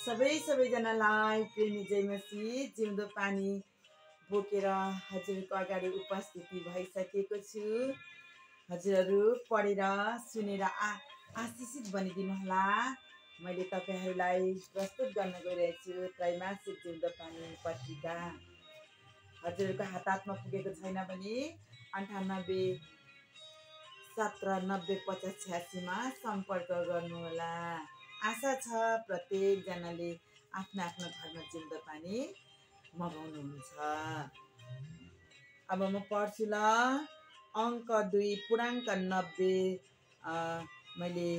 सबैजनालाई प्रेमी जय मसीह जिउँदो पानी बोकेर हजुरको अगाडि उपस्थिति भइसकेको छु। हजुरहरू पढेर सुनेर आशिषित बनिदिनु होला। मैले तपाईहरूलाई प्रस्तुत गर्न गइरहेछु त्रैमासिक जिउँदो पानी पत्रिका। हजुरहरूको हातमा पुगेको छैन भने 98 17 90 50 86 मा सम्पर्क गर्नुहोला। आशा छ प्रत्येकजनाले आफ्नो आफ्नो घरमा जिउँदो पानी मगाउनुहुन्छ। अब म पढ्छु ल। अङ्क 2 पूर्णाङ्क 90 मैले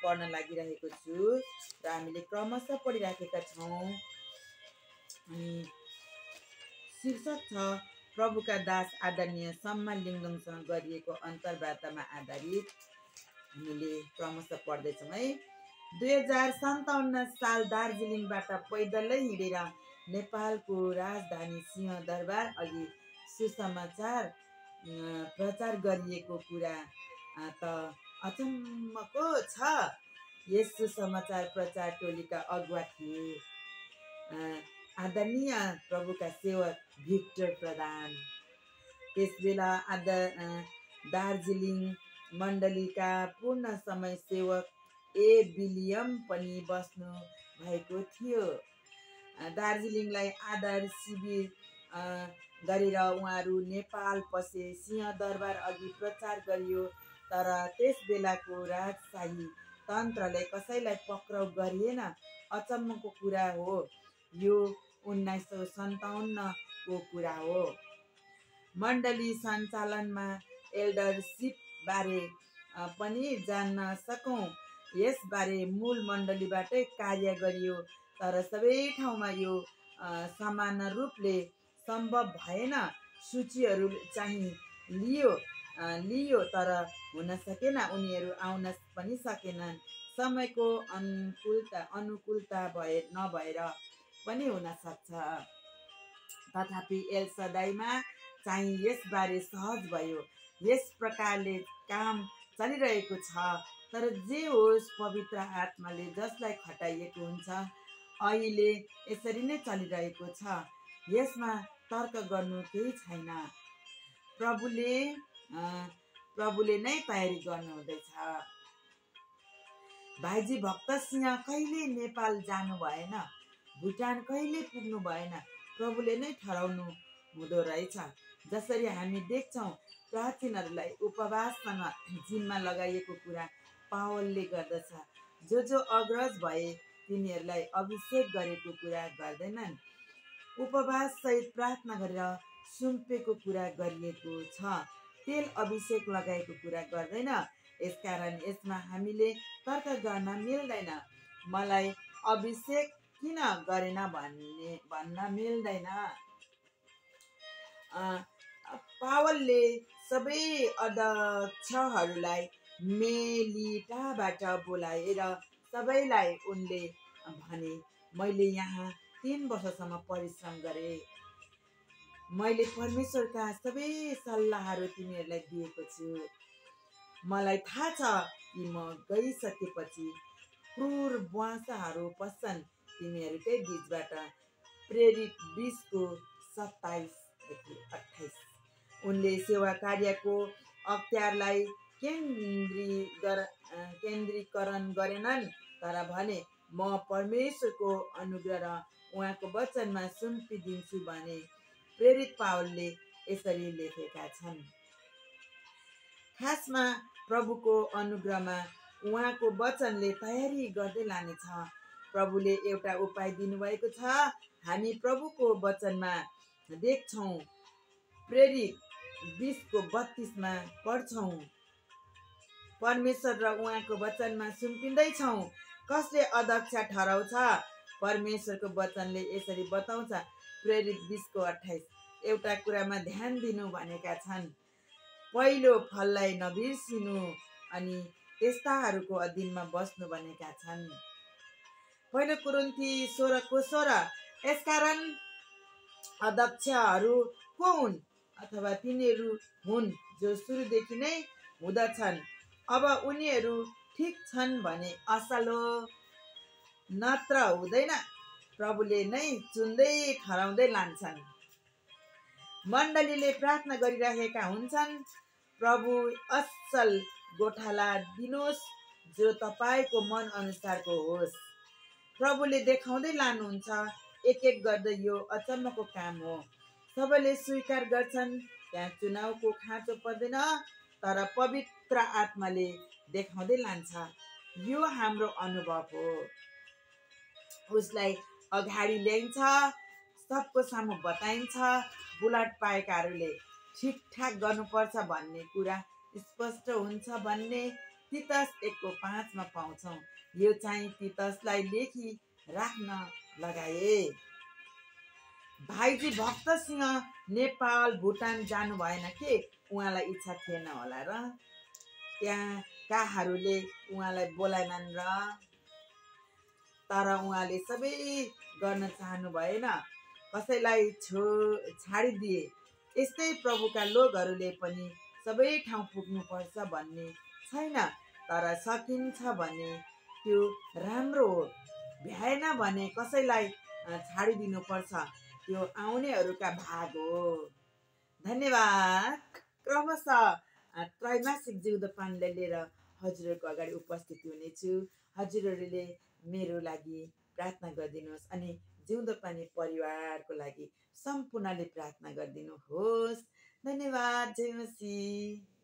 पढ्न लागिरहेको छु र हामीले क्रमशः पढिराखेका छौँ। अनि शीर्षक छ प्रभुका दास आदरणीय सम्मान लिङदोङसँग गरिएको अन्तर्वार्तामा आधारित। हामीले क्रमशः पढ्दैछौँ है। 2057 साल दार्जिलिङबाट पैदलै हिँडेर नेपालको राजधानी सिंहदरबार अघि सुसमाचार प्रचार गरिएको कुरा त अचम्मको छ। यस सुसमाचार प्रचार टोलीका अगुवा थिए आदरणीय प्रभुका सेवक भिक्टर प्रधान। त्यसबेला दार्जिलिङ मण्डलीका पूर्ण समय सेवक ए विलियम पनि बस्नु भएको थियो। दार्जिलिङलाई आधार शिविर गरेर उहाँहरू नेपाल पसे। सिंहदरबार अघि प्रचार गरियो, तर त्यस बेलाको राजशाही तन्त्रले कसैलाई पक्राउ गरिएन। अचम्मको कुरा हो। यो 1957 को कुरा हो। मण्डली सञ्चालनमा एल्डरसिप बारे पनि जान्न सकौँ। यसबारे मूल मण्डलीबाटै कार्य गरियो, तर सबै ठाउँमा यो समान रूपले सम्भव भएन। सूचीहरू चाहिँ लियो तर हुन सकेन। उनीहरू आउन पनि सकेनन्। समयको अनुकूलता नभएर पनि हुन सक्छ। तथापि एल सदाईमा चाहिँ यसबारे सहज भयो। यस प्रकारले काम चलिरहेको छ। तर जे होस्, पवित्र आत्माले जसलाई खटाइएको हुन्छ अहिले यसरी नै चलिरहेको छ। यसमा तर्क गर्नु केही छैन। प्रभुले नै तयारी गर्नुहुँदैछ। भाइजी भक्त सिंह कहिले नेपाल जानु भएन, भुटान कहिले पुग्नु भएन। प्रभुले नै ठहराउनु हुँदो रहेछ। जसरी हामी देख्छौँ, प्राचीनहरूलाई उपवाससँग जिम्मा लगाइएको कुरा पावलले गर्दछ। जो अग्रज भए तिनीहरूलाई अभिषेक गरेको कुरा गर्दैनन्। उपवास सहित प्रार्थना गरेर सुम्पेको कुरा गरिएको छ। तेल अभिषेक लगाएको कुरा गर्दैन। यसकारण यसमा हामीले तर्क गर्न मिल्दैन। मलाई अभिषेक किन गरेन भन्न मिल्दैन। पावलले सबै अध्यक्षहरूलाई मेलिटाबाट बोलाएर सबैलाई उनले भने, मैले यहाँ 3 वर्षसम्म परिश्रम गरेँ। मैले परमेश्वरका सबै सल्लाहहरू तिमीहरूलाई दिएको छु। मलाई थाहा छ कि म गइसकेपछि क्रूर ब्वाँसाहरू पस्छन् तिमीहरूकै बीचबाट। प्रेरित 20:27-28। उनले सेवा कार्यको अख्तियारलाई केन्द्रीकरण गरेनन्, तर भने, म परमेश्वरको अनुग्रह र उहाँको वचनमा सुम्पिदिन्छु भने। प्रेरित पावलले यसरी लेखेका छन्। खासमा प्रभुको अनुग्रहमा उहाँको वचनले तयारी गर्दै लानेछ। प्रभुले एउटा उपाय दिनुभएको छ। हामी प्रभुको वचनमा देख्छौँ। प्रेरित 20:32 मा पढ्छौँ, परमेश्वर र उहाँको वचनमा सुम्पिँदैछौँ। कसले अध्यक्ष ठहराउँछ? परमेश्वरको वचनले यसरी बताउँछ। प्रेरित 20:28। एउटा कुरामा ध्यान दिनु भनेका छन्। पहिलो फललाई नबिर्सिनु अनि त्यस्ताहरूको अधीनमा बस्नु भनेका छन्। पहिलो कुरिन्थी 16:16। यसकारण अध्यक्षहरू को हुन्? अथवा तिनीहरू हुन् जो सुरुदेखि नै हुँदछन्। अब उनीहरू ठिक छन् भने असल हो। नत्र हुँदैन। प्रभुले नै चुन्दै ठहराउँदै लान्छन्। मण्डलीले प्रार्थना गरिरहेका हुन्छन्, प्रभु असल गोठाला दिनुहोस् जो तपाईँको मन अनुसारको होस्। प्रभुले देखाउँदै लानुहुन्छ, एक एक गर्दै यो अचम्मको काम हो। सबैले स्वीकार गर्छन्, त्यहाँ चुनावको खाँचो पर्दैन, तर पवित्र आत्माले देखाउँदै लान्छ। यो हाम्रो अनुभव हो। उसलाई अगाडि ल्याइन्छ, सबको सामु बताइन्छ। बुलट पाएकाहरूले ठिकठाक गर्नुपर्छ भन्ने कुरा स्पष्ट हुन्छ भन्ने तीतस 1:5 पाउँछौँ। यो चाहिँ तीतसलाई लेखी राख्न लगाए। भाइजी भक्तसिंह नेपाल भुटान जानु भएन के? उहाँलाई इच्छा थिएन होला र? त्यहाँकाहरूले उहाँलाई बोलाएनन् र? तर उहाँले सबै गर्न चाहनु भएन, कसैलाई छाडिदिए। यस्तै प्रभुका लोकहरूले पनि सबै ठाउँ पुग्नुपर्छ भन्ने छैन, तर सकिन्छ भने त्यो राम्रो हो। भ्याएन भने कसैलाई छाडिदिनुपर्छ, त्यो आउनेहरूका भाग हो। धन्यवाद। क्रमशः त्रैमासिक जिउँदो पानीलाई लिएर हजुरहरूको अगाडि उपस्थित हुनेछु। हजुरहरूले मेरो लागि प्रार्थना गरिदिनुहोस् अनि जिउँदो पानी परिवारको लागि सम्पूर्णले प्रार्थना गरिदिनुहोस्। धन्यवाद। जय मसीह।